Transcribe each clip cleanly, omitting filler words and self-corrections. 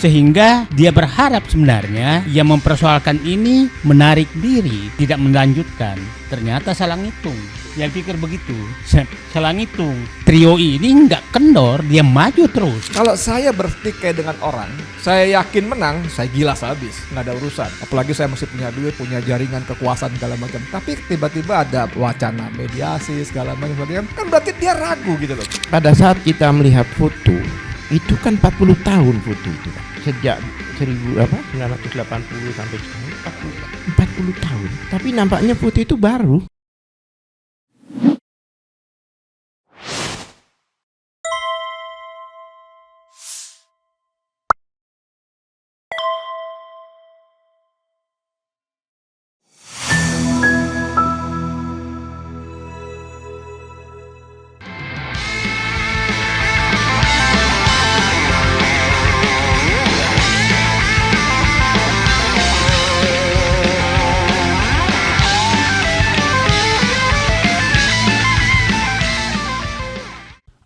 Sehingga dia berharap sebenarnya yang mempersoalkan ini menarik diri, tidak melanjutkan. Ternyata salah ngitung. Yang pikir begitu, salah ngitung. Trio ini nggak kendor, dia maju terus. Kalau saya bertikai dengan orang, saya yakin menang, saya gilas habis, nggak ada urusan. Apalagi saya masih punya duit, punya jaringan kekuasaan segala macam. Tapi tiba-tiba ada wacana mediasi segala macam, kan berarti dia ragu gitu loh. Pada saat kita melihat foto, itu kan 40 tahun foto itu kan. Sejak 1980 sampai sekarang 40 tahun. Tapi nampaknya foto itu baru.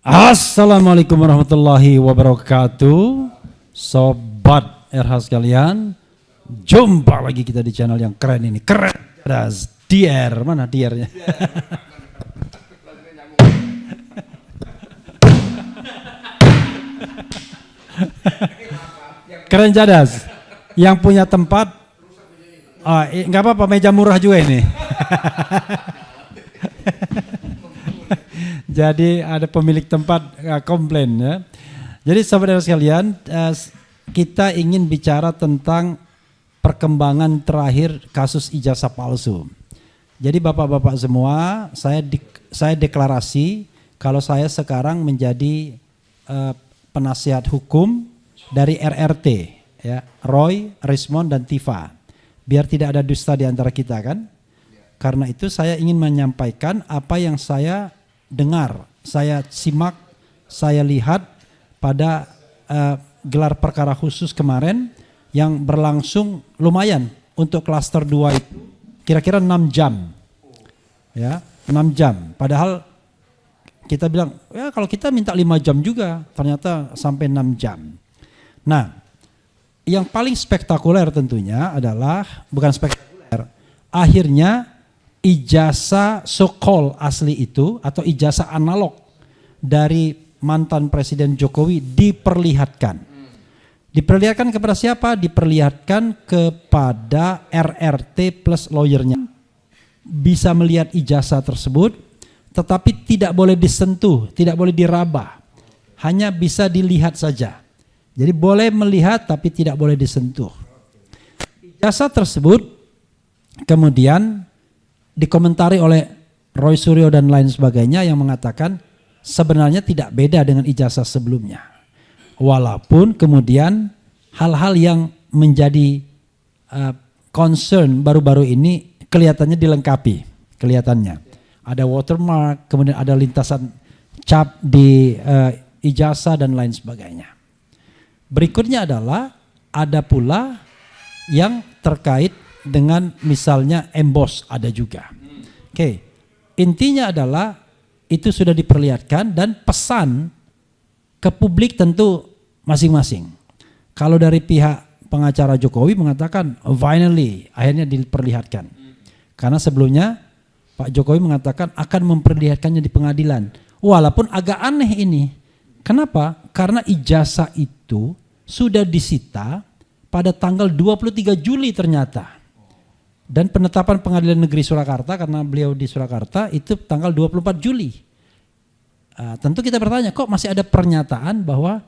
Assalamualaikum warahmatullahi wabarakatuh. Sobat RH sekalian, jumpa lagi kita di channel yang keren ini. Keren, das DR. Mana DR-nya? Keren Cadas. Yang punya tempat, nggak apa-apa, meja murah juga ini. Jadi ada pemilik tempat komplain ya. Jadi saudara sekalian, kita ingin bicara tentang perkembangan terakhir kasus ijazah palsu. Jadi bapak-bapak semua, saya deklarasi kalau saya sekarang menjadi penasihat hukum dari RRT, ya, Roy, Rismond dan Tifa. Biar tidak ada dusta di antara kita kan. Karena itu saya ingin menyampaikan apa yang saya dengar, saya simak, saya lihat pada gelar perkara khusus kemarin yang berlangsung lumayan untuk klaster 2 itu kira-kira 6 jam. Ya, 6 jam. Padahal kita bilang, ya kalau kita minta 5 jam juga, ternyata sampai 6 jam. Nah, yang paling spektakuler tentunya adalah, bukan spektakuler, akhirnya ijazah so-called asli itu atau ijazah analog dari mantan Presiden Jokowi diperlihatkan. Diperlihatkan kepada siapa? Diperlihatkan kepada RRT plus lawyernya. Bisa melihat ijazah tersebut, tetapi tidak boleh disentuh, tidak boleh diraba. Hanya bisa dilihat saja. Jadi boleh melihat tapi tidak boleh disentuh. Ijazah tersebut kemudian dikomentari oleh Roy Suryo dan lain sebagainya yang mengatakan sebenarnya tidak beda dengan ijazah sebelumnya. Walaupun kemudian hal-hal yang menjadi concern baru-baru ini kelihatannya dilengkapi, kelihatannya. Ada watermark, kemudian ada lintasan cap di ijazah dan lain sebagainya. Berikutnya adalah ada pula yang terkait dengan misalnya emboss ada juga. Oke. Intinya adalah itu sudah diperlihatkan dan pesan ke publik tentu masing-masing. Kalau dari pihak pengacara Jokowi mengatakan finally akhirnya diperlihatkan. Karena sebelumnya Pak Jokowi mengatakan akan memperlihatkannya di pengadilan. Walaupun agak aneh ini. Kenapa? Karena ijazah itu sudah disita pada tanggal 23 Juli ternyata. Dan penetapan Pengadilan Negeri Surakarta karena beliau di Surakarta itu tanggal 24 Juli. Tentu kita bertanya, kok masih ada pernyataan bahwa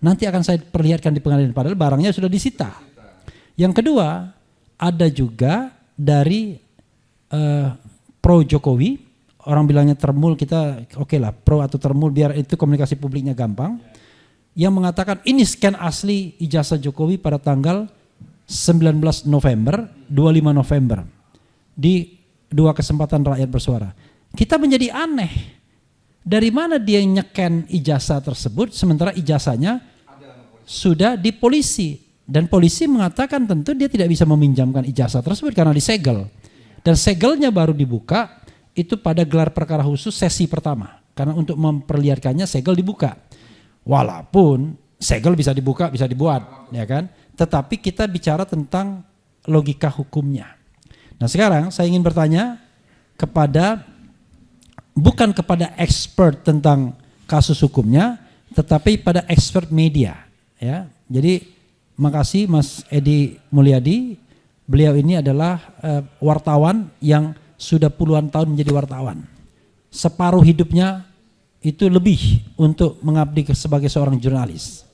nanti akan saya perlihatkan di pengadilan, padahal barangnya sudah disita. Yang kedua, ada juga dari pro Jokowi, orang bilangnya termul, kita oke lah pro atau termul biar itu komunikasi publiknya gampang. Yang mengatakan ini scan asli ijazah Jokowi pada tanggal 19 November, 25 November di dua kesempatan rakyat bersuara. Kita menjadi aneh. Dari mana dia nyeken ijazah tersebut sementara ijazahnya sudah di polisi. Dan polisi mengatakan tentu dia tidak bisa meminjamkan ijazah tersebut karena disegel. Dan segelnya baru dibuka itu pada gelar perkara khusus sesi pertama. Karena untuk memperlihatkannya segel dibuka. Walaupun segel bisa dibuka, bisa dibuat, ya kan? Tetapi kita bicara tentang logika hukumnya. Nah sekarang saya ingin bertanya bukan kepada expert tentang kasus hukumnya, tetapi pada expert media. Ya, jadi makasih Mas Edi Mulyadi. Beliau ini adalah wartawan yang sudah puluhan tahun menjadi wartawan. Separuh hidupnya itu lebih untuk mengabdi sebagai seorang jurnalis.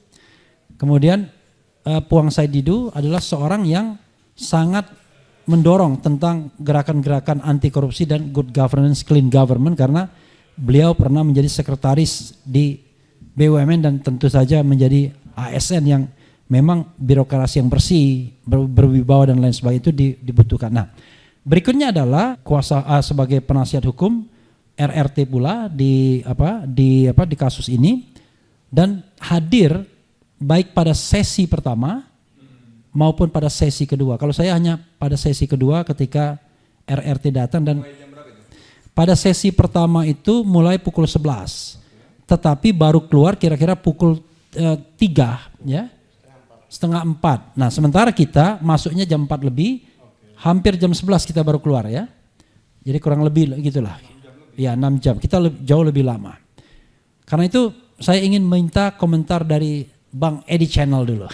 Kemudian Puang Saididu adalah seorang yang sangat mendorong tentang gerakan-gerakan anti korupsi dan good governance, clean government, karena beliau pernah menjadi sekretaris di BUMN dan tentu saja menjadi ASN yang memang birokrasi yang bersih, berwibawa dan lain sebagainya itu dibutuhkan. Nah, berikutnya adalah kuasa sebagai penasihat hukum RRT pula di kasus ini dan hadir baik pada sesi pertama maupun pada sesi kedua. Kalau saya hanya pada sesi kedua ketika RRT datang, dan pada sesi pertama itu mulai pukul 11. Tetapi baru keluar kira-kira pukul 3 ya. Setengah 4. Nah, sementara kita masuknya jam 4 lebih, hampir jam 11 kita baru keluar ya. Jadi kurang lebih gitulah. Ya, 6 jam. Kita jauh lebih lama. Karena itu saya ingin minta komentar dari Bang Edi Channel dulu.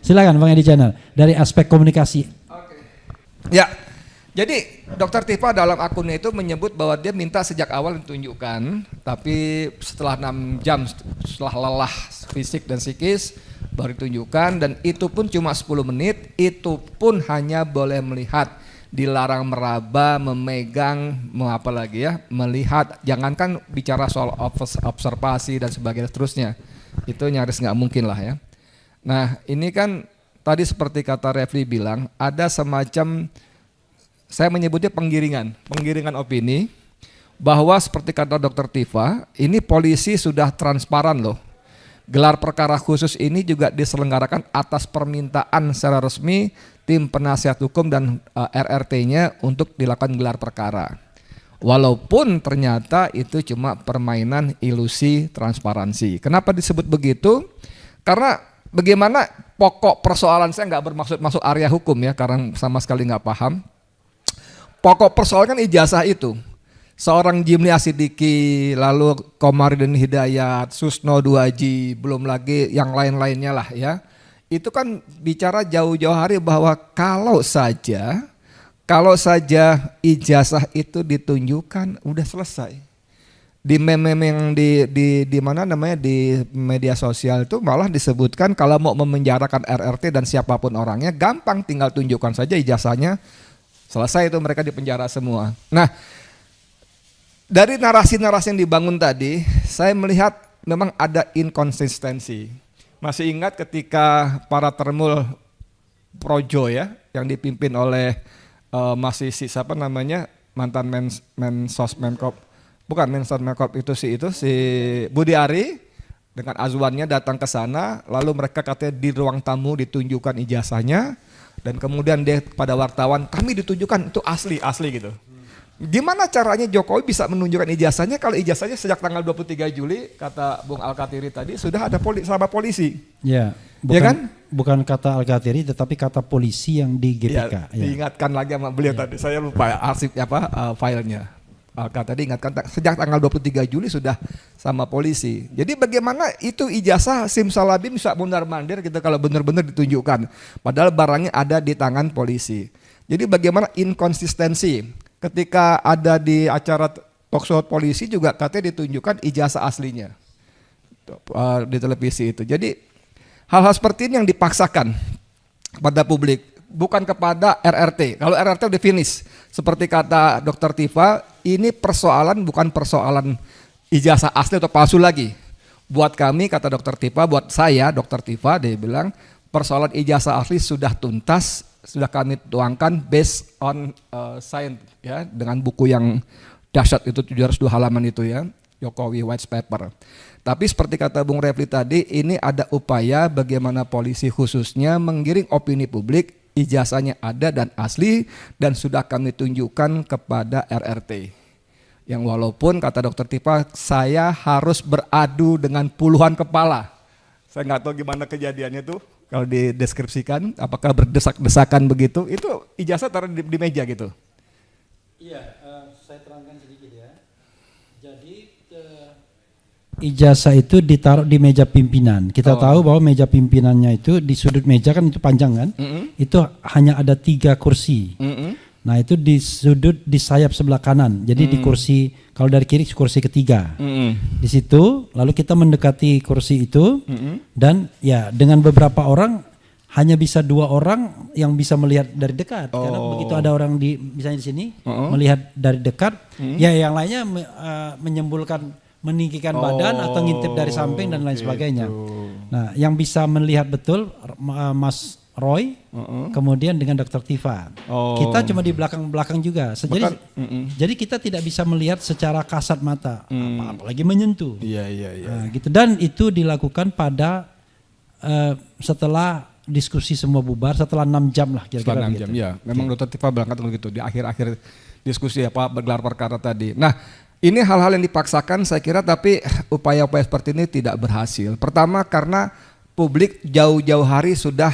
Silakan Bang Edi Channel dari aspek komunikasi. Ya, jadi Dr. Tifa dalam akunnya itu menyebut bahwa dia minta sejak awal ditunjukkan, tapi setelah 6 jam setelah lelah fisik dan psikis baru ditunjukkan, dan itu pun cuma 10 menit, itu pun hanya boleh melihat, dilarang meraba, memegang, melihat, jangankan bicara soal observasi dan sebagainya seterusnya. Itu nyaris nggak mungkin lah ya. Nah ini kan tadi seperti kata Refli bilang, ada semacam, saya menyebutnya penggiringan opini, bahwa seperti kata Dr. Tifa, ini polisi sudah transparan loh. Gelar perkara khusus ini juga diselenggarakan atas permintaan secara resmi tim penasihat hukum dan RRT-nya untuk dilakukan gelar perkara. Walaupun ternyata itu cuma permainan ilusi transparansi. Kenapa disebut begitu? Karena bagaimana pokok persoalan, saya nggak bermaksud masuk area hukum ya, karena sama sekali nggak paham. Pokok persoalan kan ijazah itu. Seorang Jimli Asidiki, lalu Komarudin Hidayat, Susno Duaji, belum lagi yang lain-lainnya lah ya. Itu kan bicara jauh-jauh hari bahwa kalau saja ijazah itu ditunjukkan udah selesai. Di meme yang di mana namanya di media sosial itu malah disebutkan kalau mau memenjarakan RRT dan siapapun orangnya gampang, tinggal tunjukkan saja ijazahnya, selesai itu mereka dipenjara semua. Nah, dari narasi-narasi yang dibangun tadi, saya melihat memang ada inkonsistensi. Masih ingat ketika para termul Projo ya, yang dipimpin oleh mantan Mensosmenkop, bukan Mensosmenkop itu si Budi Ari dengan azwannya datang ke sana, lalu mereka katanya di ruang tamu ditunjukkan ijazahnya, dan kemudian dia pada wartawan, kami ditunjukkan itu asli gitu. Gimana caranya Jokowi bisa menunjukkan ijazahnya kalau ijazahnya sejak tanggal 23 Juli kata Bung Al-Katiri tadi sudah ada sama polisi. Ya, bukan kata Al-Katiri tetapi kata polisi yang di GPK. Ya. Diingatkan lagi sama beliau tadi. Saya lupa arsip filenya. Al-Katiri ingatkan sejak tanggal 23 Juli sudah sama polisi. Jadi bagaimana itu ijazah simsalabim bisa mundar-mandir gitu kalau benar-benar ditunjukkan. Padahal barangnya ada di tangan polisi. Jadi bagaimana inkonsistensi. Ketika ada di acara talkshow polisi juga katanya ditunjukkan ijazah aslinya di televisi itu. Jadi hal-hal seperti ini yang dipaksakan pada publik, bukan kepada RRT. Kalau RRT udah finish, seperti kata Dr. Tifa, ini persoalan bukan persoalan ijazah asli atau palsu lagi. Buat kami, kata Dr. Tifa, buat saya Dr. Tifa, dia bilang persoalan ijazah asli sudah tuntas, sudah kami tuangkan based on science ya, dengan buku yang dahsyat itu 702 halaman itu ya, Jokowi White Paper. Tapi seperti kata Bung Refli tadi, ini ada upaya bagaimana polisi khususnya menggiring opini publik, ijazahnya ada dan asli dan sudah kami tunjukkan kepada RRT. Yang walaupun kata Dr. Tifa, saya harus beradu dengan puluhan kepala Saya nggak tahu gimana kejadiannya tuh. Kalau dideskripsikan, apakah berdesak-desakan begitu? Itu ijazah taruh di meja gitu. Iya, saya terangkan sedikit ya. Jadi ijazah itu ditaruh di meja pimpinan. Kita tahu bahwa meja pimpinannya itu di sudut meja kan itu panjang kan? Itu hanya ada 3 kursi. Nah itu di sudut di sayap sebelah kanan. Jadi di kursi kalau dari kiri kursi ketiga. Di situ lalu kita mendekati kursi itu dan ya dengan beberapa orang hanya bisa 2 orang yang bisa melihat dari dekat. Karena begitu ada orang di misalnya di sini melihat dari dekat, ya yang lainnya meninggikan badan atau ngintip dari samping dan lain sebagainya. Nah, yang bisa melihat betul Mas Roy, kemudian dengan Dr. Tifa. Kita cuma di belakang-belakang juga. Jadi kita tidak bisa melihat secara kasat mata, apalagi menyentuh. Iya. Nah, gitu. Dan itu dilakukan pada setelah diskusi semua bubar, setelah 6 jam lah kira-kira. Setelah 6 jam, ya. Memang Dr. Tifa berangkat begitu di akhir-akhir diskusi bergelar perkara tadi. Nah, ini hal-hal yang dipaksakan saya kira, tapi upaya-upaya seperti ini tidak berhasil. Pertama karena publik jauh-jauh hari sudah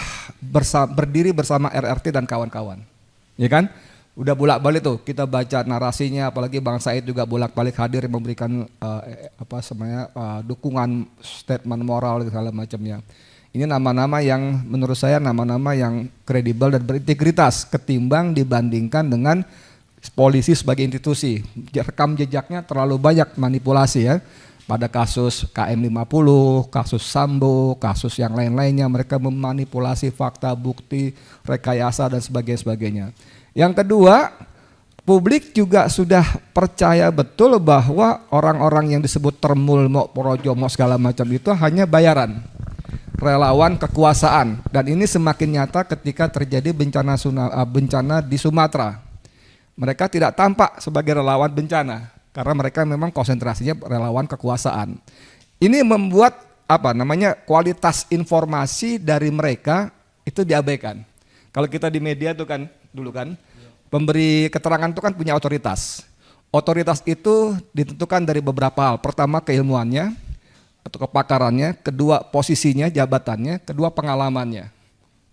berdiri bersama RRT dan kawan-kawan, ya kan? Udah bolak-balik tuh kita baca narasinya, apalagi Bang Said juga bolak-balik hadir memberikan dukungan statement moral segala macamnya. Ini nama-nama yang menurut saya nama-nama yang kredibel dan berintegritas ketimbang dibandingkan dengan polisi sebagai institusi. Rekam jejaknya terlalu banyak manipulasi ya. Pada kasus KM50, kasus Sambo, kasus yang lain-lainnya mereka memanipulasi fakta, bukti, rekayasa dan sebagainya. Yang kedua, publik juga sudah percaya betul bahwa orang-orang yang disebut termul, projomo segala macam itu hanya bayaran, relawan kekuasaan. Dan ini semakin nyata ketika terjadi bencana di Sumatera. Mereka tidak tampak sebagai relawan bencana karena mereka memang konsentrasinya relawan kekuasaan. Ini membuat kualitas informasi dari mereka itu diabaikan. Kalau kita di media tuh kan dulu kan pemberi keterangan itu kan punya otoritas. Otoritas itu ditentukan dari beberapa hal. Pertama keilmuannya atau kepakarannya, kedua posisinya, jabatannya, kedua pengalamannya,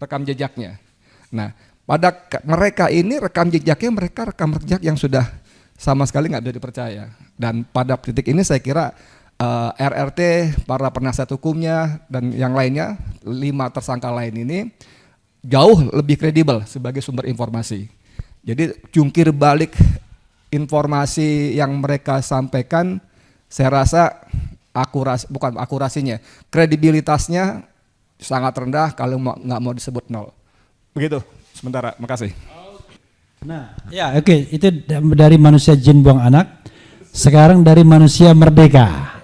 rekam jejaknya. Nah, pada mereka ini rekam jejaknya rekam jejak yang sudah sama sekali nggak bisa dipercaya. Dan pada titik ini saya kira RRT, para penasihat hukumnya dan yang lainnya 5 tersangka lain ini jauh lebih kredibel sebagai sumber informasi. Jadi jungkir balik informasi yang mereka sampaikan, saya rasa akurasinya, kredibilitasnya sangat rendah kalau nggak mau disebut 0. Begitu. Sementara, makasih. Nah, ya oke. Itu dari manusia jin buang anak. Sekarang dari manusia merdeka.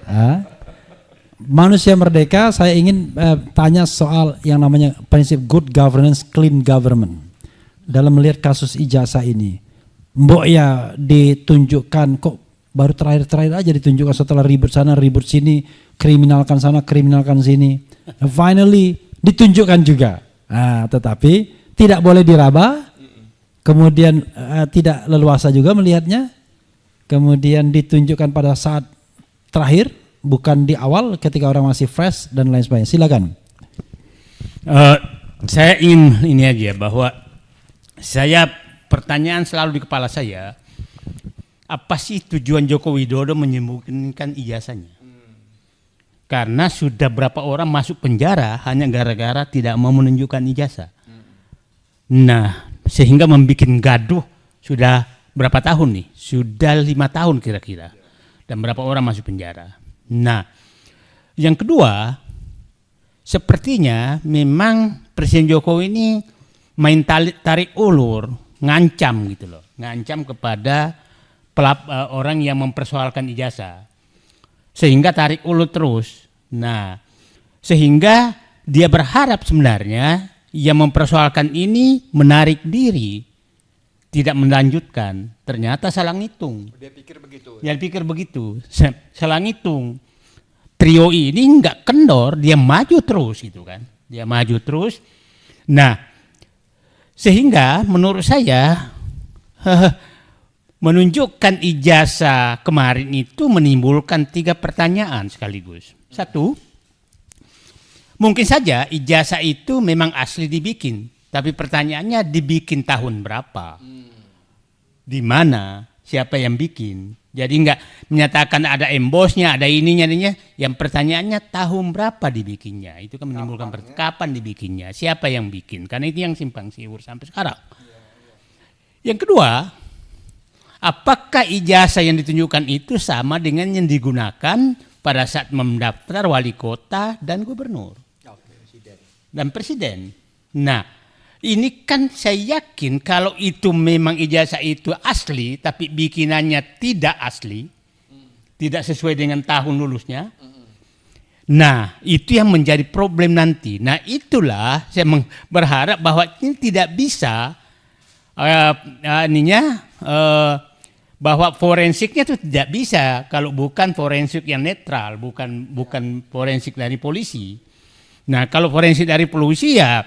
Manusia merdeka, saya ingin tanya soal yang namanya prinsip good governance, clean government. Dalam melihat kasus ijazah ini, mbok ya ditunjukkan kok baru terakhir aja ditunjukkan setelah ribut sana, ribut sini, kriminalkan sana, kriminalkan sini. Finally ditunjukkan juga. Tetapi tidak boleh diraba, kemudian tidak leluasa juga melihatnya, kemudian ditunjukkan pada saat terakhir, bukan di awal ketika orang masih fresh dan lain sebagainya. Silakan. Saya ingin ini aja bahwa pertanyaan selalu di kepala saya, apa sih tujuan Joko Widodo menyembunyikan ijazahnya? Karena sudah berapa orang masuk penjara hanya gara-gara tidak mau menunjukkan ijazah. Nah, sehingga membuat gaduh sudah berapa tahun nih? Sudah 5 tahun kira-kira. Dan berapa orang masuk penjara. Nah, yang kedua, sepertinya memang Presiden Jokowi ini main tarik ulur, ngancam gitu loh. Ngancam kepada orang yang mempersoalkan ijazah. Sehingga tarik ulur terus. Nah, sehingga dia berharap sebenarnya yang mempersoalkan ini menarik diri, tidak melanjutkan. Ternyata salah ngitung. Dia pikir begitu. Dia pikir begitu. Salah ngitung. Trio ini nggak kendor, dia maju terus gitu kan. Dia maju terus. Nah, sehingga menurut saya menunjukkan ijazah kemarin itu menimbulkan 3 pertanyaan sekaligus. 1, Mungkin saja ijazah itu memang asli dibikin, tapi pertanyaannya dibikin tahun berapa? Di mana? Siapa yang bikin? Jadi nggak menyatakan ada embosnya, ada ininya. Yang pertanyaannya tahun berapa dibikinnya? Itu kan menimbulkan kapan dibikinnya? Siapa yang bikin? Karena itu yang simpang siur sampai sekarang. Yang kedua, apakah ijazah yang ditunjukkan itu sama dengan yang digunakan pada saat mendaftar wali kota dan gubernur dan presiden? Nah, ini kan saya yakin kalau itu memang ijazah itu asli, tapi bikinannya tidak asli, tidak sesuai dengan tahun lulusnya. Nah, itu yang menjadi problem nanti. Nah, itulah saya berharap bahwa ini tidak bisa bahwa forensiknya itu tidak bisa kalau bukan forensik yang netral, bukan forensik dari polisi. Nah, kalau forensik dari polisi ya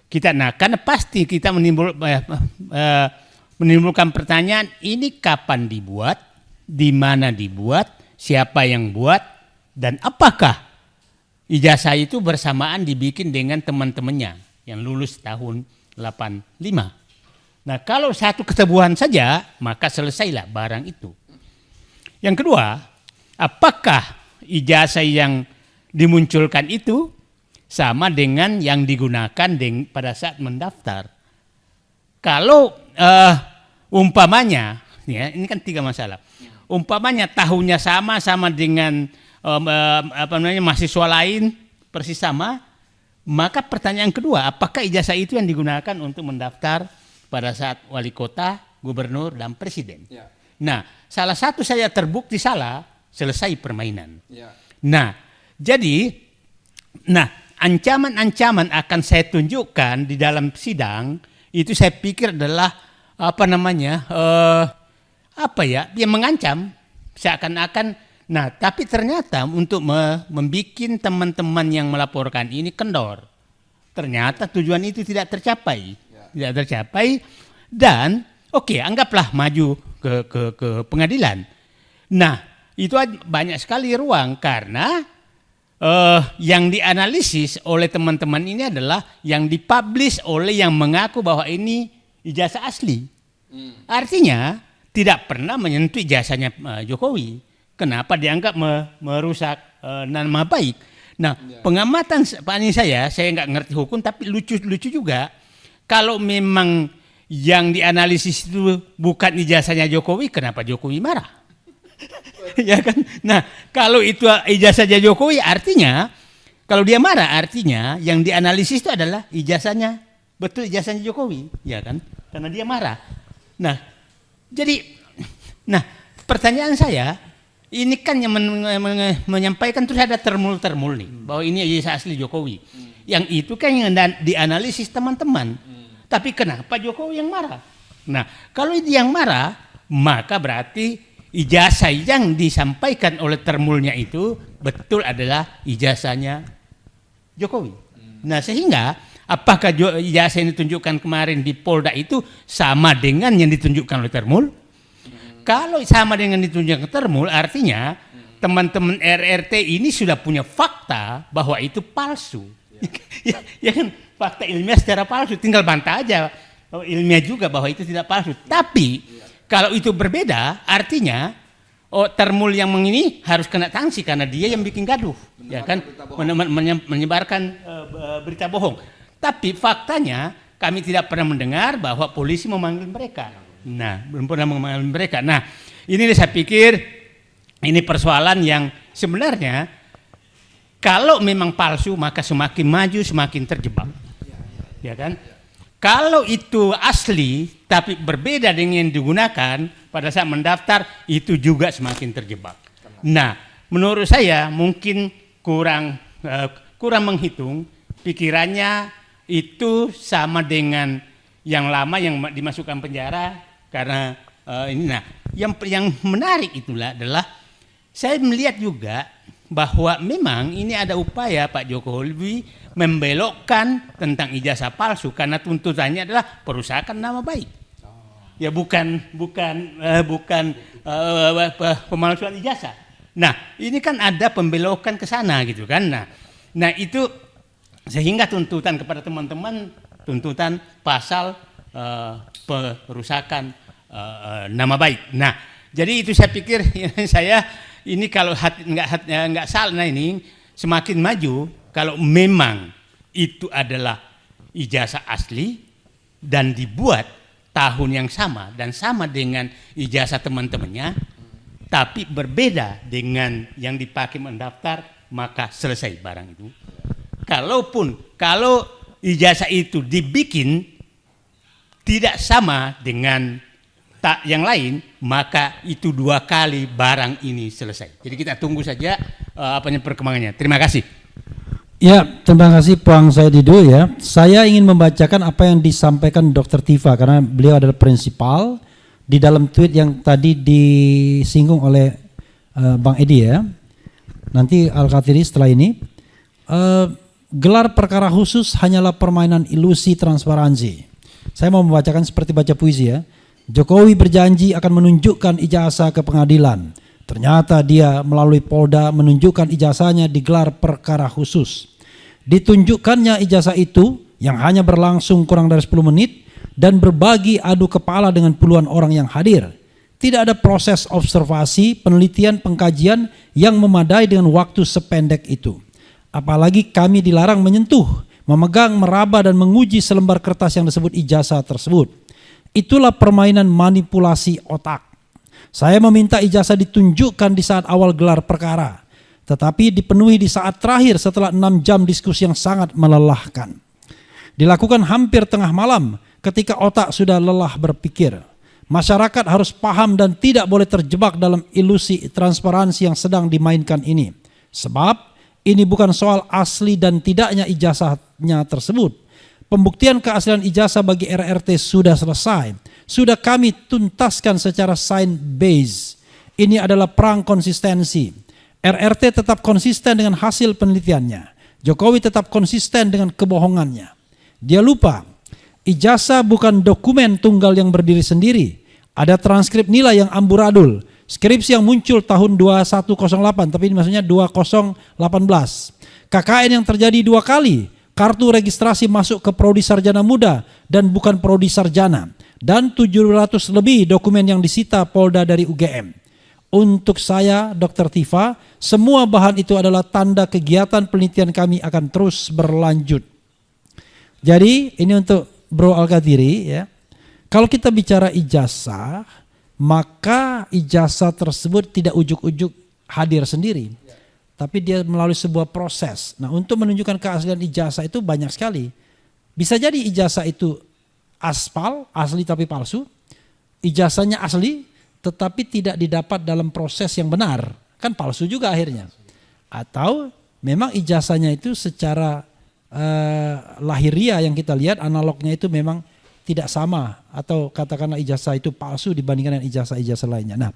kita, nah karena pasti kita menimbulkan pertanyaan, ini kapan dibuat, di mana dibuat, siapa yang buat, dan apakah ijazah itu bersamaan dibikin dengan teman-temannya yang lulus tahun 85. Nah kalau satu ketebuhan saja, maka selesailah barang itu. Yang kedua, apakah ijazah yang dimunculkan itu sama dengan yang digunakan pada saat mendaftar? Kalau umpamanya, ya ini kan 3 masalah. Umpamanya tahunnya sama dengan mahasiswa lain persis sama, maka pertanyaan kedua, apakah ijazah itu yang digunakan untuk mendaftar pada saat wali kota, gubernur, dan presiden? Ya. Nah, salah satu saya terbukti salah, selesai permainan. Ya. Nah, jadi, ancaman-ancaman akan saya tunjukkan di dalam sidang itu saya pikir adalah yang mengancam seakan-akan. Nah, tapi ternyata untuk membuat teman-teman yang melaporkan ini kendor. Ternyata tujuan itu tidak tercapai, dan anggaplah maju ke pengadilan. Nah, itu banyak sekali ruang karena yang dianalisis oleh teman-teman ini adalah yang dipublish oleh yang mengaku bahwa ini ijazah asli. Artinya tidak pernah menyentuh ijazahnya Jokowi. Kenapa dianggap merusak nama baik? Nah, pengamatan saya nggak ngerti hukum, tapi lucu juga. Kalau memang yang dianalisis itu bukan ijazahnya Jokowi, kenapa Jokowi marah? Ya kan? Nah, kalau itu ijazahnya Jokowi, artinya kalau dia marah, artinya yang dianalisis itu adalah ijazahnya, betul ijazahnya Jokowi, ya kan? Karena dia marah. Nah, jadi, pertanyaan saya, ini kan yang menyampaikan terus ada termul nih, bahwa ini ijazah asli Jokowi. Yang itu kan yang dianalisis teman-teman. Tapi kenapa Jokowi yang marah? Nah, kalau itu yang marah, maka berarti ijazah yang disampaikan oleh termulnya itu betul adalah ijazahnya Jokowi. Nah, sehingga apakah ijazah yang ditunjukkan kemarin di Polda itu sama dengan yang ditunjukkan oleh termul? Kalau sama dengan ditunjukkan termul, artinya teman-teman RRT ini sudah punya fakta bahwa itu palsu. Ya kan, fakta ilmiah secara palsu, tinggal bantah aja ilmiah juga bahwa itu tidak palsu. Tapi kalau itu berbeda, artinya termul yang ini harus kena sanksi karena dia yang bikin gaduh, ya kan, menyebarkan berita bohong. Tapi faktanya kami tidak pernah mendengar bahwa polisi memanggil mereka. Nah, belum pernah memanggil mereka. Nah, ini saya pikir ini persoalan yang sebenarnya kalau memang palsu maka semakin maju semakin terjebak, ya kan? Kalau itu asli tapi berbeda dengan yang digunakan pada saat mendaftar, itu juga semakin terjebak. Nah, menurut saya mungkin kurang menghitung, pikirannya itu sama dengan yang lama yang dimasukkan penjara karena ini. Nah, yang menarik itulah adalah saya melihat juga bahwa memang ini ada upaya Pak Jokowi membelokkan tentang ijazah palsu karena tuntutannya adalah perusakan nama baik. Ya bukan pemalsuan ijazah. Nah, ini kan ada pembelokan ke sana gitu kan. Nah itu Sehingga tuntutan kepada teman-teman, tuntutan pasal perusakan nama baik. Nah, jadi itu saya pikir saya ini kalau nggak salah ini semakin maju kalau memang itu adalah ijazah asli dan dibuat tahun yang sama dan sama dengan ijazah teman-temannya, tapi berbeda dengan yang dipakai mendaftar, maka selesai barang itu. Kalau ijazah itu dibikin tidak sama dengan yang lain, maka itu 2 kali barang ini selesai. Jadi kita tunggu saja perkembangannya. Terima kasih. Ya, terima kasih Puang Saidido ya. Saya ingin membacakan apa yang disampaikan Dr. Tifa karena beliau adalah prinsipal di dalam tweet yang tadi disinggung oleh Bang Edi ya. Nanti Al-Khatiri setelah ini. Gelar perkara khusus hanyalah permainan ilusi transparansi. Saya mau membacakan seperti baca puisi ya. Jokowi berjanji akan menunjukkan ijazah ke pengadilan. Ternyata dia melalui Polda menunjukkan ijazahnya di gelar perkara khusus. Ditunjukkannya ijazah itu yang hanya berlangsung kurang dari 10 menit dan berbagi adu kepala dengan puluhan orang yang hadir. Tidak ada proses observasi, penelitian, pengkajian yang memadai dengan waktu sependek itu. Apalagi kami dilarang menyentuh, memegang, meraba dan menguji selembar kertas yang disebut ijazah tersebut. Itulah permainan manipulasi otak. Saya meminta ijazah ditunjukkan di saat awal gelar perkara, tetapi dipenuhi di saat terakhir setelah 6 jam diskusi yang sangat melelahkan. Dilakukan hampir tengah malam ketika otak sudah lelah berpikir. Masyarakat harus paham dan tidak boleh terjebak dalam ilusi transparansi yang sedang dimainkan ini. Sebab ini bukan soal asli dan tidaknya ijazahnya tersebut. Pembuktian keaslian ijazah bagi RRT sudah selesai. Sudah kami tuntaskan secara sign base. Ini adalah perang konsistensi. RRT tetap konsisten dengan hasil penelitiannya. Jokowi tetap konsisten dengan kebohongannya. Dia lupa, ijazah bukan dokumen tunggal yang berdiri sendiri. Ada transkrip nilai yang amburadul. Skripsi yang muncul tahun 2108, tapi ini maksudnya 2018. KKN yang terjadi 2 kali. Kartu registrasi masuk ke prodi sarjana muda dan bukan prodi sarjana. Dan 700 lebih dokumen yang disita Polda dari UGM. Untuk saya, Dr. Tifa, semua bahan itu adalah tanda kegiatan penelitian kami akan terus berlanjut. Jadi ini untuk Bro Al-Khatiri ya. Kalau kita bicara ijazah, maka ijazah tersebut tidak ujuk-ujuk hadir sendiri. Tapi dia melalui sebuah proses. Nah, untuk menunjukkan keaslian ijazah itu banyak sekali. Bisa jadi ijazah itu asli tapi palsu. Ijazahnya asli tetapi tidak didapat dalam proses yang benar. Kan palsu juga akhirnya. Atau memang ijazahnya itu secara lahiriah yang kita lihat analognya itu memang tidak sama, atau katakanlah ijazah itu palsu dibandingkan dengan ijazah-ijazah lainnya. Nah,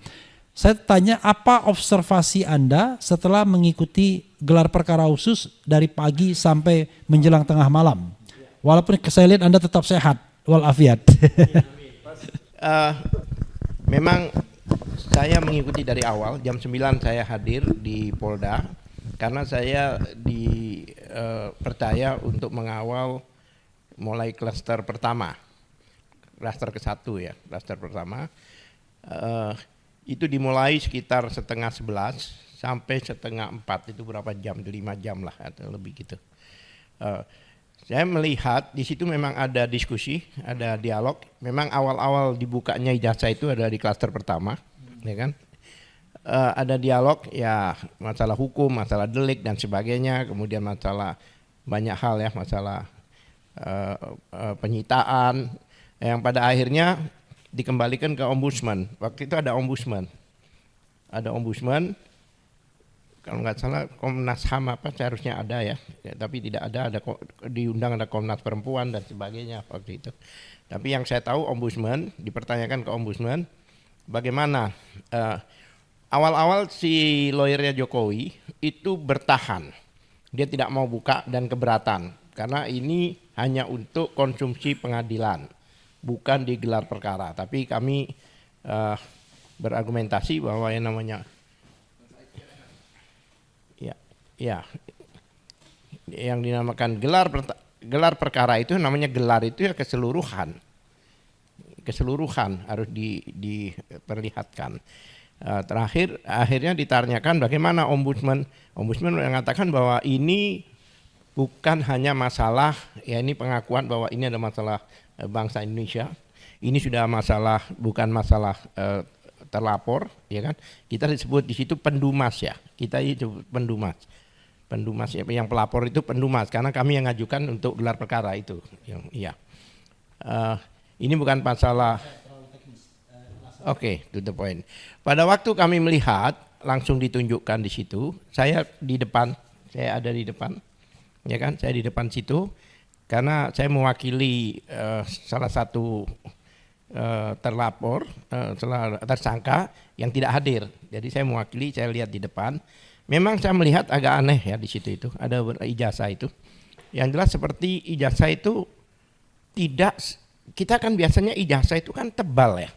saya tanya apa observasi Anda setelah mengikuti gelar perkara khusus dari pagi sampai menjelang tengah malam? Walaupun saya lihat Anda tetap sehat walafiat. Memang saya mengikuti dari awal, jam 9 saya hadir di Polda karena saya dipercaya untuk mengawal mulai klaster pertama. Klaster ke-1 ya, klaster pertama itu dimulai sekitar setengah 11 sampai setengah 4, itu berapa jam, 5 jam lah atau lebih gitu. Saya melihat di situ memang ada diskusi, ada dialog. Memang awal-awal dibukanya ijazah itu ada di klaster pertama, ya kan? Ada dialog ya, masalah hukum, masalah delik dan sebagainya, kemudian masalah banyak hal ya, masalah penyitaan yang pada akhirnya dikembalikan ke ombudsman. Waktu itu ada ombudsman, kalau nggak salah Komnas HAM apa seharusnya ada ya, tapi tidak ada diundang ada Komnas Perempuan dan sebagainya waktu itu. Tapi yang saya tahu ombudsman, dipertanyakan ke ombudsman bagaimana awal-awal si lawyernya Jokowi itu bertahan, dia tidak mau buka dan keberatan karena ini hanya untuk konsumsi pengadilan, bukan digelar perkara. Tapi kami berargumentasi bahwa yang namanya yang dinamakan gelar perkara itu namanya gelar itu ya keseluruhan harus diperlihatkan. Terakhir akhirnya ditanyakan bagaimana ombudsman mengatakan bahwa ini bukan hanya masalah, ya ini pengakuan bahwa ini ada masalah bangsa Indonesia. Ini sudah bukan masalah terlapor, ya kan? Kita disebut di situ pendumas ya. Kita itu pendumas yang pelapor itu pendumas karena kami yang ngajukan untuk gelar perkara itu. Iya. Ini bukan masalah. Oke, to the point. Pada waktu kami melihat langsung ditunjukkan di situ. Saya ada di depan, ya kan? Saya di depan situ karena saya mewakili salah satu tersangka yang tidak hadir. Jadi saya mewakili, saya lihat di depan. Memang saya melihat agak aneh ya di situ itu ada ijazah itu. Yang jelas seperti ijazah itu tidak, kita kan biasanya ijazah itu kan tebal ya,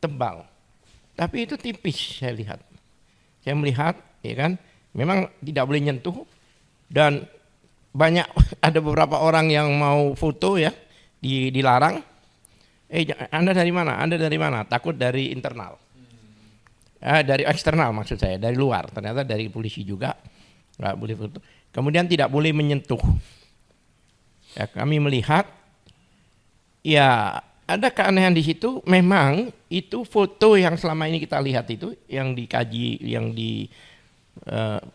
tebal. Tapi itu tipis saya lihat. Saya melihat ya kan, memang tidak boleh nyentuh dan banyak ada beberapa orang yang mau foto ya dilarang. Anda dari mana? Anda dari mana? Takut dari internal. Dari eksternal maksud saya, dari luar. Ternyata dari polisi juga nggak boleh foto. Kemudian tidak boleh menyentuh. Ya, kami melihat, ya ada keanehan di situ. Memang itu foto yang selama ini kita lihat itu, yang dikaji, yang diperiksa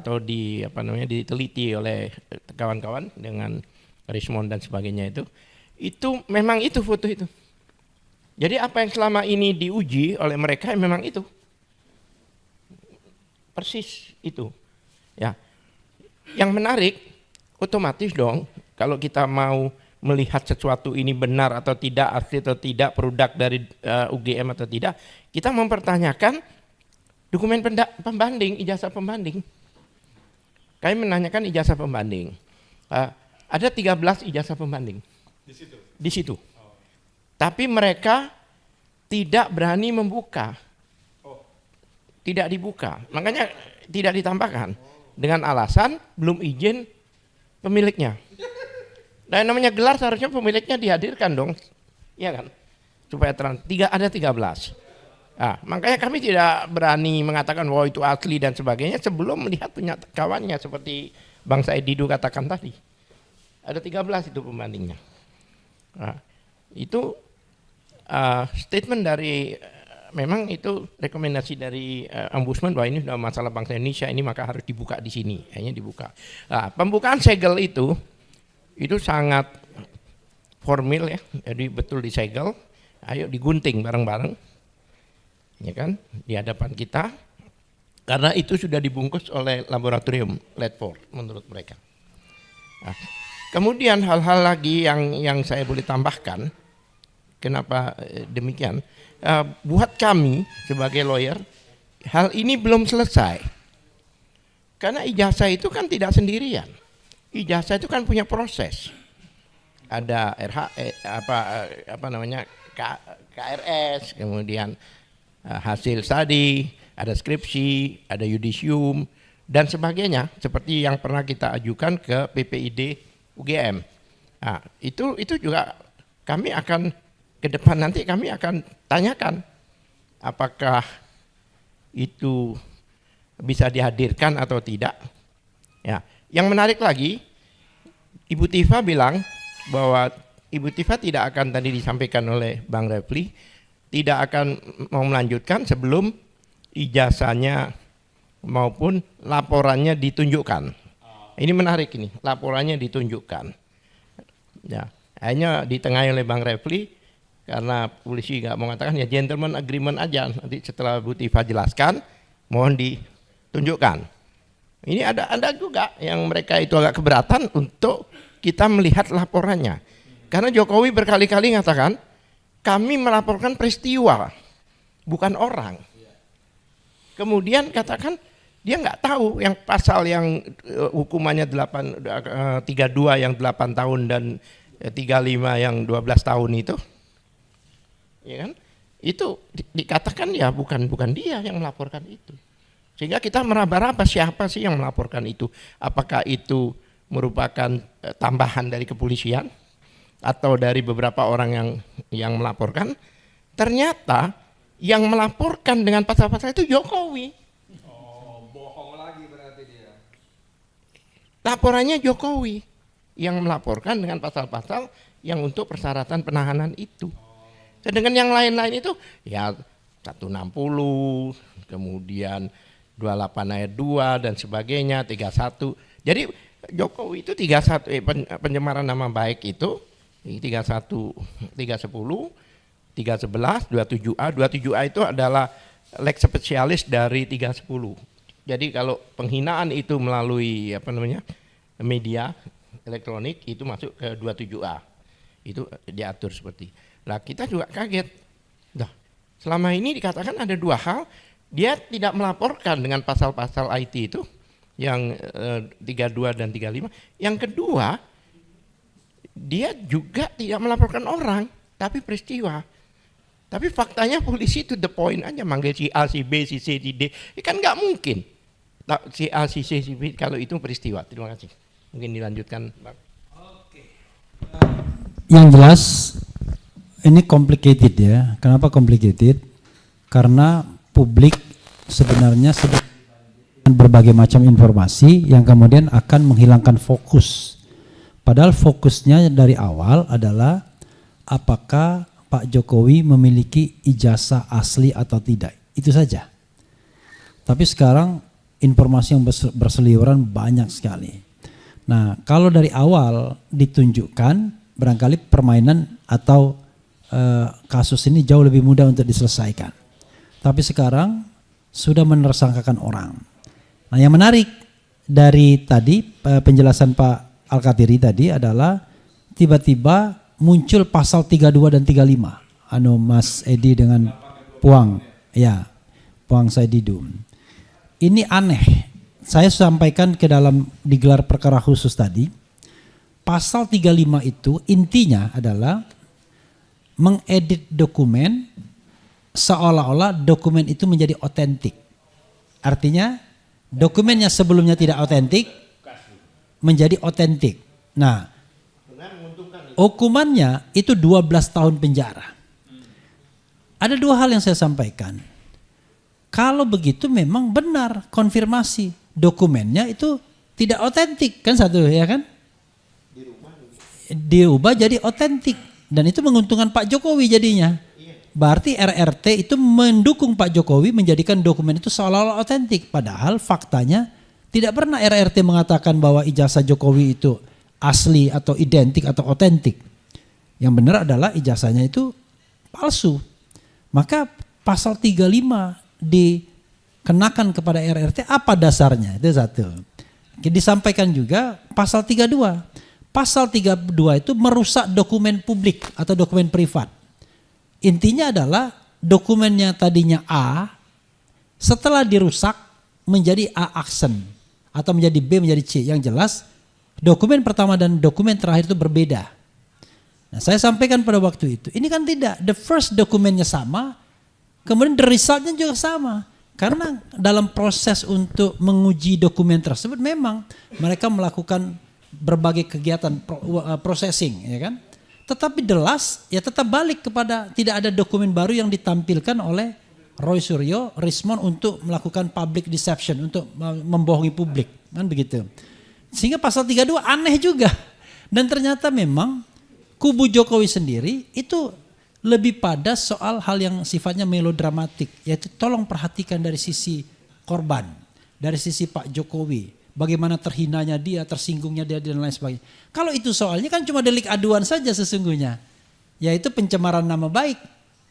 atau diteliti oleh kawan-kawan dengan Rismond dan sebagainya itu memang itu foto itu. Jadi apa yang selama ini diuji oleh mereka memang itu. Persis itu. Ya. Yang menarik otomatis dong kalau kita mau melihat sesuatu ini benar atau tidak, asli atau tidak, produk dari UGM atau tidak, kita mempertanyakan dokumen pembanding, ijazah pembanding. Kami menanyakan ijazah pembanding. Ada 13 ijazah pembanding. Di situ. Tapi mereka tidak berani membuka. Tidak dibuka. Makanya tidak ditambahkan. Dengan alasan belum izin pemiliknya. Dan namanya gelar seharusnya pemiliknya dihadirkan dong. Iya kan? Supaya terang. Ada 13. Nah, makanya kami tidak berani mengatakan bahwa itu asli dan sebagainya sebelum melihat kawannya seperti Bang Said Didu katakan tadi. Ada 13 itu pembandingnya. Nah, itu statement dari memang itu rekomendasi dari ombudsman bahwa ini sudah masalah bangsa Indonesia, ini maka harus dibuka di sini, hanya dibuka. Nah, pembukaan segel itu sangat formal ya, jadi betul disegel, ayo digunting bareng-bareng, ya kan, di hadapan kita, karena itu sudah dibungkus oleh laboratorium Ledford menurut mereka. Nah, kemudian hal-hal lagi yang saya boleh tambahkan, kenapa demikian? Buat kami sebagai lawyer, hal ini belum selesai. Karena ijazah itu kan tidak sendirian. Ijazah itu kan punya proses. Ada KRS, kemudian hasil studi, ada skripsi, ada yudisium dan sebagainya seperti yang pernah kita ajukan ke PPID UGM. Nah, itu juga kami akan ke depan nanti kami akan tanyakan apakah itu bisa dihadirkan atau tidak. Ya, yang menarik lagi, Ibu Tifa bilang bahwa Ibu Tifa tidak akan tadi disampaikan oleh Bang Refli, tidak akan mau melanjutkan sebelum ijazahnya maupun laporannya ditunjukkan. Ini menarik ini, laporannya ditunjukkan. Ya, hanya ditengahi oleh Bang Refli. Karena polisi nggak mau mengatakan ya gentleman agreement aja, nanti setelah Bu Tifa jelaskan mohon ditunjukkan. Ini ada juga yang mereka itu agak keberatan untuk kita melihat laporannya. Karena Jokowi berkali-kali mengatakan kami melaporkan peristiwa bukan orang. Kemudian katakan dia nggak tahu yang pasal yang hukumannya 32 yang 8 tahun dan 35 yang 12 tahun itu. Ya kan? Itu dikatakan ya bukan dia yang melaporkan itu. Sehingga kita meraba-raba siapa sih yang melaporkan itu. Apakah itu merupakan tambahan dari kepolisian atau dari beberapa orang yang melaporkan. Ternyata yang melaporkan dengan pasal-pasal itu Jokowi. Bohong lagi berarti dia. Laporannya Jokowi yang melaporkan dengan pasal-pasal yang untuk persyaratan penahanan itu. Sedangkan yang lain-lain itu ya 160, kemudian 28 ayat 2 dan sebagainya, 31. Jadi Jokowi itu 31 pencemaran nama baik itu 31, 310, 311, 27A. 27A itu adalah lex spesialis dari 310. Jadi kalau penghinaan itu melalui media elektronik itu masuk ke 27A. Itu diatur seperti. Nah, kita juga kaget. Nah, selama ini dikatakan ada dua hal, dia tidak melaporkan dengan pasal-pasal IT itu yang 32 dan 35. Yang kedua, dia juga tidak melaporkan orang, tapi peristiwa. Tapi faktanya polisi itu the point aja, manggil si A, si B, si C, si D. Kan nggak mungkin si A, si C, si B kalau itu peristiwa. Terima kasih. Mungkin dilanjutkan, Bang. Yang jelas ini complicated ya. Kenapa complicated? Karena publik sebenarnya sedang dengan berbagai macam informasi yang kemudian akan menghilangkan fokus. Padahal fokusnya dari awal adalah apakah Pak Jokowi memiliki ijazah asli atau tidak. Itu saja. Tapi sekarang informasi yang berseliweran banyak sekali. Nah, kalau dari awal ditunjukkan barangkali permainan atau kasus ini jauh lebih mudah untuk diselesaikan. Tapi sekarang sudah menersangkakan orang. Nah, yang menarik dari tadi penjelasan Pak Al-Katiri tadi adalah tiba-tiba muncul pasal 32 dan 35. Mas Edi dengan Puang. Ya, Puang Saididu. Ini aneh. Saya sampaikan ke dalam digelar perkara khusus tadi. Pasal 35 itu intinya adalah mengedit dokumen seolah-olah dokumen itu menjadi otentik. Artinya dokumen yang sebelumnya tidak otentik menjadi otentik. Nah, hukumannya itu 12 tahun penjara. Ada dua hal yang saya sampaikan. Kalau begitu memang benar konfirmasi dokumennya itu tidak otentik, kan satu ya kan? Diubah jadi otentik dan itu menguntungkan Pak Jokowi jadinya. Berarti RRT itu mendukung Pak Jokowi menjadikan dokumen itu seolah-olah otentik. Padahal faktanya tidak pernah RRT mengatakan bahwa ijazah Jokowi itu asli atau identik atau otentik. Yang benar adalah ijazahnya itu palsu. Maka pasal 35 dikenakan kepada RRT apa dasarnya? Itu satu. Disampaikan juga pasal 32. Pasal 32 itu merusak dokumen publik atau dokumen privat. Intinya adalah dokumennya tadinya A, setelah dirusak menjadi A aksen atau menjadi B menjadi C. Yang jelas dokumen pertama dan dokumen terakhir itu berbeda. Nah, saya sampaikan pada waktu itu, ini kan tidak, the first dokumennya sama, kemudian the resultnya juga sama. Karena dalam proses untuk menguji dokumen tersebut memang mereka melakukan berbagai kegiatan processing, ya kan? Tetapi jelas ya tetap balik kepada tidak ada dokumen baru yang ditampilkan oleh Roy Suryo, Rismon untuk melakukan public deception, untuk membohongi publik, kan begitu. Sehingga pasal 32 aneh juga. Dan ternyata memang kubu Jokowi sendiri itu lebih pada soal hal yang sifatnya melodramatik, yaitu tolong perhatikan dari sisi korban, dari sisi Pak Jokowi. Bagaimana terhinanya dia, tersinggungnya dia dan lain sebagainya. Kalau itu soalnya kan cuma delik aduan saja sesungguhnya. Yaitu pencemaran nama baik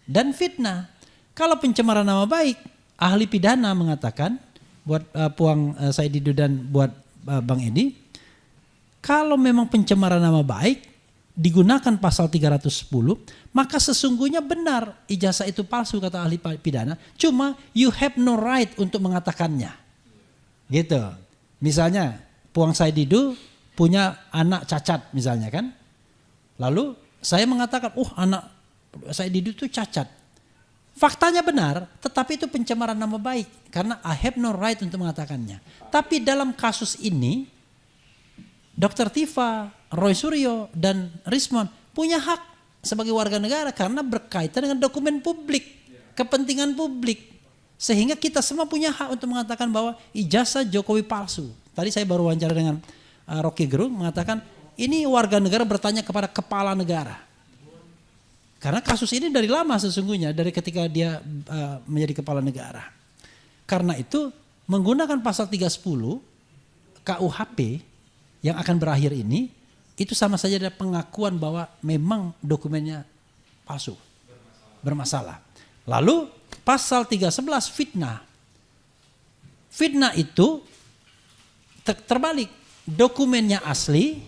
dan fitnah. Kalau pencemaran nama baik, ahli pidana mengatakan buat Puang Saididu dan buat Bang Edi, kalau memang pencemaran nama baik digunakan pasal 310, maka sesungguhnya benar ijazah itu palsu kata ahli pidana. Cuma you have no right untuk mengatakannya. Gitu. Misalnya Puang Saididu punya anak cacat misalnya kan. Lalu saya mengatakan, anak Saididu itu cacat. Faktanya benar, tetapi itu pencemaran nama baik. Karena I have no right untuk mengatakannya. Tapi dalam kasus ini, Dr. Tifa, Roy Suryo, dan Rismon punya hak sebagai warga negara karena berkaitan dengan dokumen publik, kepentingan publik. Sehingga kita semua punya hak untuk mengatakan bahwa ijazah Jokowi palsu. Tadi saya baru wawancara dengan Rocky Gerung mengatakan ini warga negara bertanya kepada kepala negara. Karena kasus ini dari lama sesungguhnya, dari ketika dia menjadi kepala negara. Karena itu menggunakan pasal 310 KUHP yang akan berakhir ini, itu sama saja ada pengakuan bahwa memang dokumennya palsu, bermasalah. Lalu pasal 311 fitnah. Fitnah itu terbalik, dokumennya asli,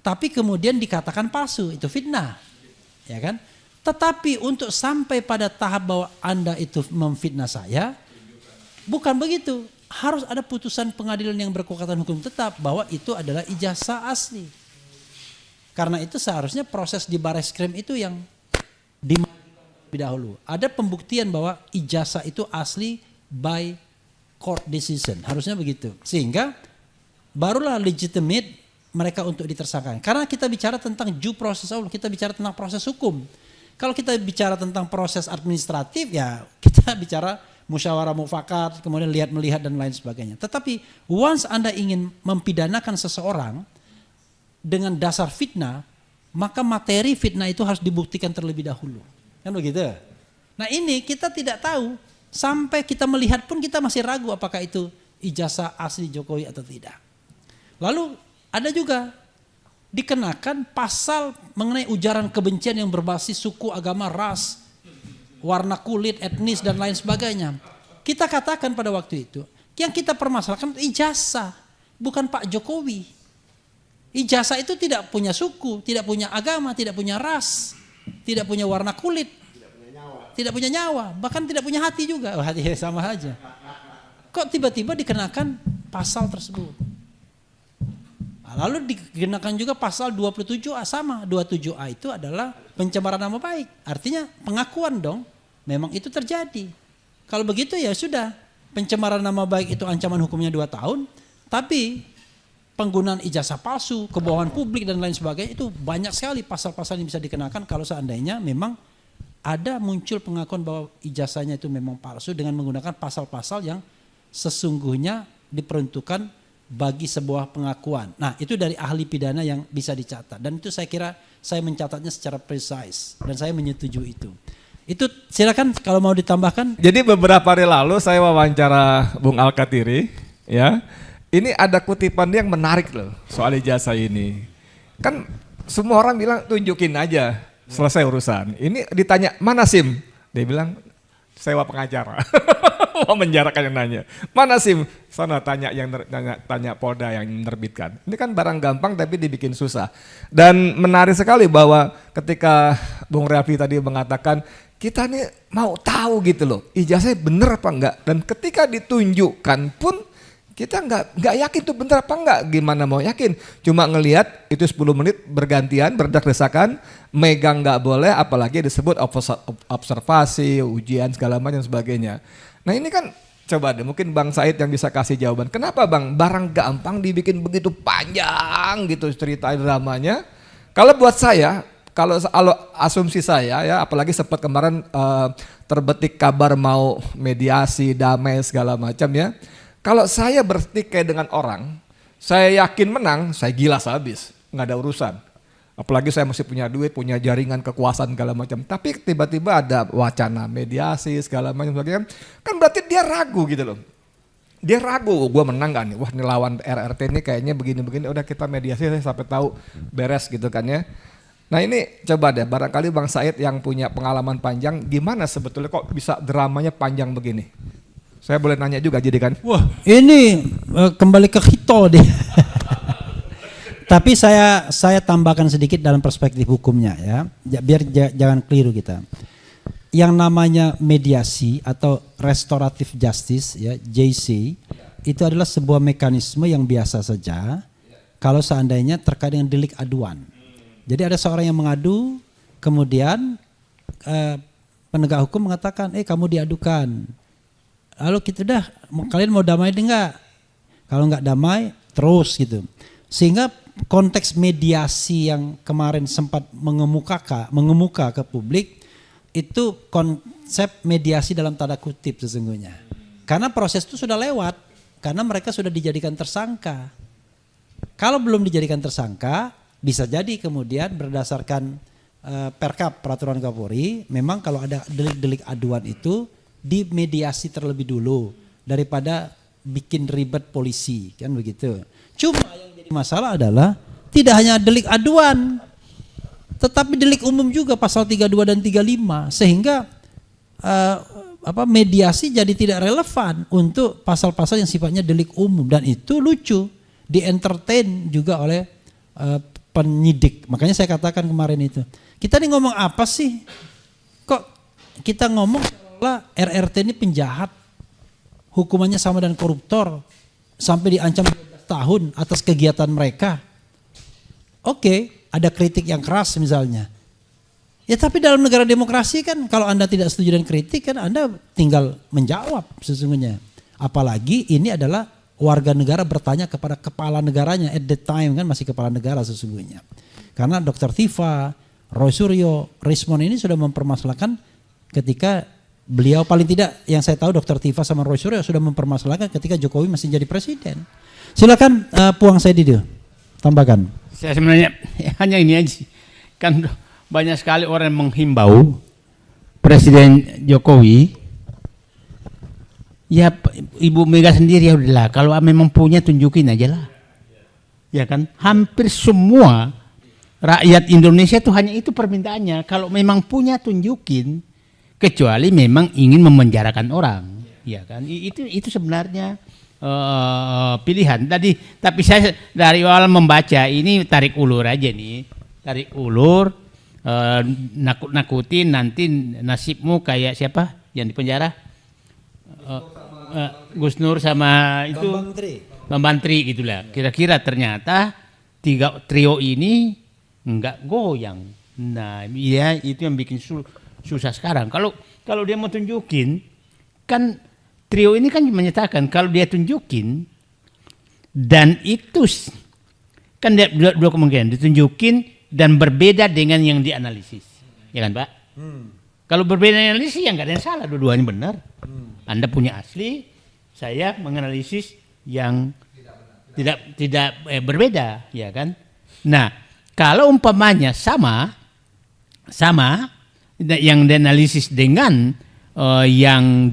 tapi kemudian dikatakan palsu, itu fitnah. Ya kan? Tetapi untuk sampai pada tahap bahwa Anda itu memfitnah saya, bukan begitu. Harus ada putusan pengadilan yang berkekuatan hukum tetap bahwa itu adalah ijazah asli. Karena itu seharusnya proses di Bareskrim itu yang lebih dahulu. Ada pembuktian bahwa ijazah itu asli by court decision. Harusnya begitu. Sehingga barulah legitimate mereka untuk ditersangkakan. Karena kita bicara tentang due process law, kita bicara tentang proses hukum. Kalau kita bicara tentang proses administratif, ya kita bicara musyawarah mufakat, kemudian melihat dan lain sebagainya. Tetapi once Anda ingin mempidanakan seseorang dengan dasar fitnah, maka materi fitnah itu harus dibuktikan terlebih dahulu. Kan begitu? Nah ini kita tidak tahu, sampai kita melihat pun kita masih ragu apakah itu ijazah asli Jokowi atau tidak. Lalu ada juga dikenakan pasal mengenai ujaran kebencian yang berbasis suku, agama, ras, warna kulit, etnis dan lain sebagainya. Kita katakan pada waktu itu, yang kita permasalahkan ijazah, bukan Pak Jokowi. Ijazah itu tidak punya suku, tidak punya agama, tidak punya ras, tidak punya warna kulit, tidak punya nyawa, bahkan tidak punya hati juga. Oh, hati sama aja. Kok tiba-tiba dikenakan pasal tersebut? Lalu dikenakan juga pasal 27A sama. 27A itu adalah pencemaran nama baik. Artinya pengakuan dong, memang itu terjadi. Kalau begitu ya sudah, pencemaran nama baik itu ancaman hukumnya 2 tahun, tapi penggunaan ijazah palsu, kebohongan publik dan lain sebagainya itu banyak sekali pasal-pasal yang bisa dikenakan kalau seandainya memang ada muncul pengakuan bahwa ijazahnya itu memang palsu dengan menggunakan pasal-pasal yang sesungguhnya diperuntukkan bagi sebuah pengakuan. Nah itu dari ahli pidana yang bisa dicatat. Dan itu saya kira saya mencatatnya secara precise. Dan saya menyetujui itu. Itu silakan kalau mau ditambahkan. Jadi beberapa hari lalu saya wawancara Bung Alkatiri. Ya, ini ada kutipan dia yang menarik loh soal ijazah ini. Kan semua orang bilang tunjukin aja, selesai urusan. Ini ditanya mana SIM? Dia bilang sewa pengacara. Mau menjarakan yang nanya. Mana SIM? Sana tanya yang tanya Polda yang menerbitkan. Ini kan barang gampang tapi dibikin susah. Dan menarik sekali bahwa ketika Bung Raffi tadi mengatakan kita nih mau tahu gitu loh, ijazahnya bener apa enggak. Dan ketika ditunjukkan pun kita nggak yakin tuh bener apa enggak. Gimana mau yakin? Cuma ngelihat itu 10 menit bergantian, berdesak-desakan, megang nggak boleh, apalagi disebut observasi, ujian segala macam sebagainya. Nah ini kan coba deh mungkin Bang Said yang bisa kasih jawaban. Kenapa Bang barang gampang dibikin begitu panjang gitu cerita dramanya. Kalau buat saya, kalau asumsi saya ya, apalagi sempat kemarin terbetik kabar mau mediasi, damai segala macam ya. Kalau saya bertikai dengan orang, saya yakin menang, saya gilas habis, nggak ada urusan. Apalagi saya masih punya duit, punya jaringan kekuasaan segala macam. Tapi tiba-tiba ada wacana mediasi segala macam sebagainya. Kan berarti dia ragu gitu loh. Dia ragu, gue menang gak nih? Wah ini lawan RRT ini kayaknya begini-begini. Udah kita mediasi sampai tahu beres gitu kan ya. Nah ini coba deh, barangkali Bang Said yang punya pengalaman panjang, gimana sebetulnya kok bisa dramanya panjang begini? Saya boleh nanya juga jadi kan? Wah ini kembali ke Hito deh. Tapi saya tambahkan sedikit dalam perspektif hukumnya ya, biar jangan keliru kita. Yang namanya mediasi atau restoratif justice ya, JC, itu adalah sebuah mekanisme yang biasa saja kalau seandainya terkait dengan delik aduan. Jadi ada seorang yang mengadu, kemudian penegak hukum mengatakan, kamu diadukan. Lalu kita kalian mau damai enggak? Kalau enggak damai, terus gitu. Sehingga konteks mediasi yang kemarin sempat mengemuka ke publik itu konsep mediasi dalam tanda kutip sesungguhnya. Karena proses itu sudah lewat, karena mereka sudah dijadikan tersangka. Kalau belum dijadikan tersangka, bisa jadi kemudian berdasarkan Perkap peraturan Kapolri, memang kalau ada delik-delik aduan itu dimediasi terlebih dulu daripada bikin ribet polisi, kan begitu. Cuma yang jadi masalah adalah tidak hanya delik aduan, tetapi delik umum juga pasal 32 dan 35, sehingga mediasi jadi tidak relevan untuk pasal-pasal yang sifatnya delik umum, dan itu lucu di-entertain juga oleh penyidik. Makanya saya katakan kemarin itu, kita nih ngomong apa sih? Kok kita ngomong seolah RRT ini penjahat, hukumannya sama dengan koruptor, sampai diancam 12 tahun atas kegiatan mereka. Oke, ada kritik yang keras misalnya. Ya tapi dalam negara demokrasi kan kalau Anda tidak setuju dengan kritik kan Anda tinggal menjawab sesungguhnya. Apalagi ini adalah warga negara bertanya kepada kepala negaranya, at that time kan masih kepala negara sesungguhnya. Karena Dr. Tifa, Roy Suryo, Rismon ini sudah mempermasalahkan ketika beliau, paling tidak yang saya tahu Dr. Tifa sama Roy Suryo sudah mempermasalahkan ketika Jokowi masih jadi presiden. Silakan Puang Saidi tambahkan. Saya sebenarnya hanya ini aja, kan banyak sekali orang yang menghimbau Presiden Jokowi, ya Ibu Mega sendiri ya udahlah, kalau memang punya tunjukin aja lah, ya kan. Hampir semua rakyat Indonesia tuh hanya itu permintaannya, kalau memang punya tunjukin, kecuali memang ingin memenjarakan orang, ya kan. Itu sebenarnya pilihan tadi. Tapi saya dari awal membaca ini tarik ulur aja nih, tarik ulur, nakut-nakutin nanti nasibmu kayak siapa yang di penjara, Gus Nur sama itu Bambang Tri gitulah. Kira-kira ternyata trio ini enggak goyang. Nah, ya itu yang bikin susah sekarang. Kalau dia mau tunjukin, kan trio ini kan menyatakan kalau dia tunjukin, dan itu kan dia dua kemungkinan, ditunjukin dan berbeda dengan yang dianalisis, ya kan Pak? Kalau berbeda dengan analisis ya nggak ada yang salah, dua-duanya benar. Anda punya asli, saya menganalisis yang tidak berbeda, ya kan? Nah, kalau umpamanya sama yang dianalisis dengan yang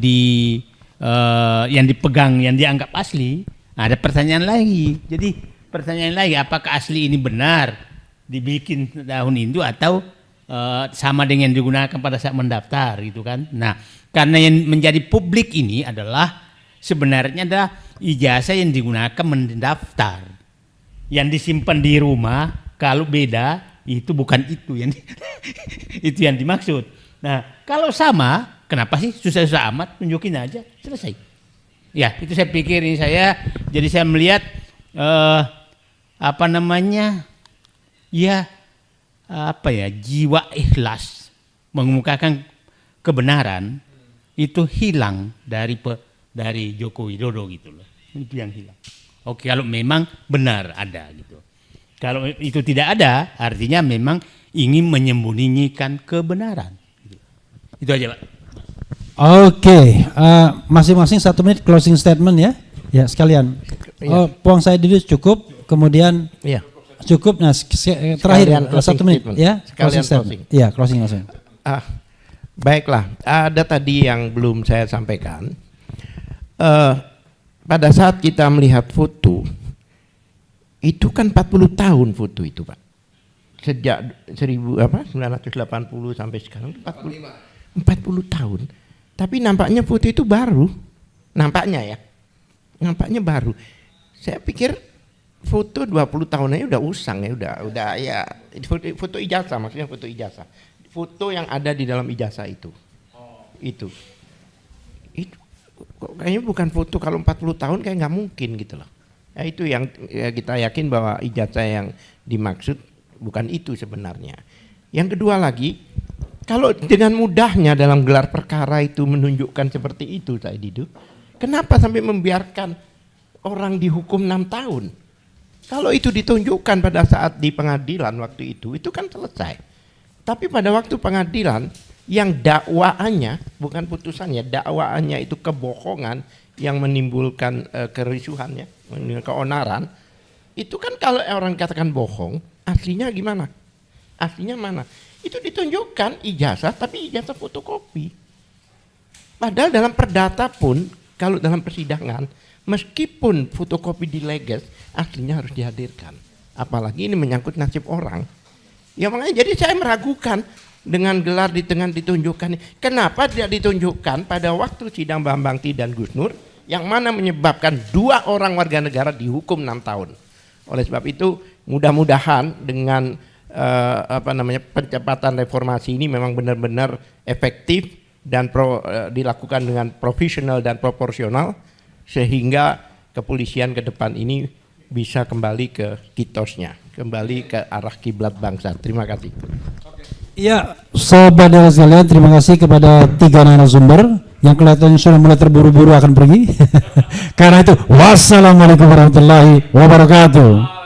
dipegang, yang dianggap asli, ada pertanyaan lagi. Jadi pertanyaan lagi, apakah asli ini benar dibikin tahun itu atau sama dengan digunakan pada saat mendaftar gitu kan? Nah, karena yang menjadi publik ini adalah sebenarnya adalah ijazah yang digunakan mendaftar, yang disimpan di rumah. Kalau beda itu bukan itu yang itu yang dimaksud. Nah, kalau sama, kenapa sih susah-susah amat, tunjukin aja, selesai. Ya, itu saya pikir ini jadi saya melihat jiwa ikhlas mengemukakan kebenaran itu hilang dari Joko Widodo gitu loh. Itu yang hilang. Oke, kalau memang benar ada gitu. Kalau itu tidak ada, artinya memang ingin menyembunyikan kebenaran. Itu aja, Pak. Oke, masing-masing 1 menit closing statement ya. Ya sekalian. Puang saya dulu cukup, kemudian cukup. Nah terakhir 1 menit ya. Closing statement. Ya closing langsung. Baiklah, ada tadi yang belum saya sampaikan. Pada saat kita melihat foto, itu kan 40 tahun foto itu Pak. Sejak 1980 sampai sekarang 40 tahun. Tapi nampaknya foto itu baru. Nampaknya baru. Saya pikir foto 20 tahun aja udah usang ya, udah ya. Foto ijazah, maksudnya foto ijazah. Foto yang ada di dalam ijazah itu. Itu kayaknya bukan foto, kalau 40 tahun kayak nggak mungkin gitu loh. Ya itu yang kita yakin bahwa ijazah yang dimaksud bukan itu sebenarnya. Yang kedua lagi, Kalau dengan mudahnya dalam gelar perkara itu menunjukkan seperti itu, Pak Didu, kenapa sampai membiarkan orang dihukum 6 tahun? Kalau itu ditunjukkan pada saat di pengadilan waktu itu kan selesai. Tapi pada waktu pengadilan yang dakwaannya, bukan putusannya, dakwaannya itu kebohongan yang menimbulkan kerusuhan ya, keonaran, itu kan kalau orang katakan bohong, aslinya gimana? Aslinya mana? Itu ditunjukkan ijazah, tapi ijazah fotokopi. Padahal dalam perdata pun, kalau dalam persidangan, meskipun fotokopi dileges, aslinya harus dihadirkan. Apalagi ini menyangkut nasib orang. Ya makanya jadi saya meragukan dengan gelar di tengah ditunjukkan. Kenapa tidak ditunjukkan pada waktu sidang Bambang Ti dan Gus Nur, yang mana menyebabkan 2 orang warga negara dihukum 6 tahun. Oleh sebab itu mudah-mudahan dengan percepatan reformasi ini memang benar-benar efektif dan dilakukan dengan profesional dan proporsional, sehingga kepolisian ke depan ini bisa kembali ke kitosnya, kembali ke arah kiblat bangsa. Terima kasih. Ya, sobat dan sekalian, terima kasih kepada 3 narasumber yang kelihatannya sudah mulai terburu-buru akan pergi. Karena itu, wassalamualaikum warahmatullahi wabarakatuh.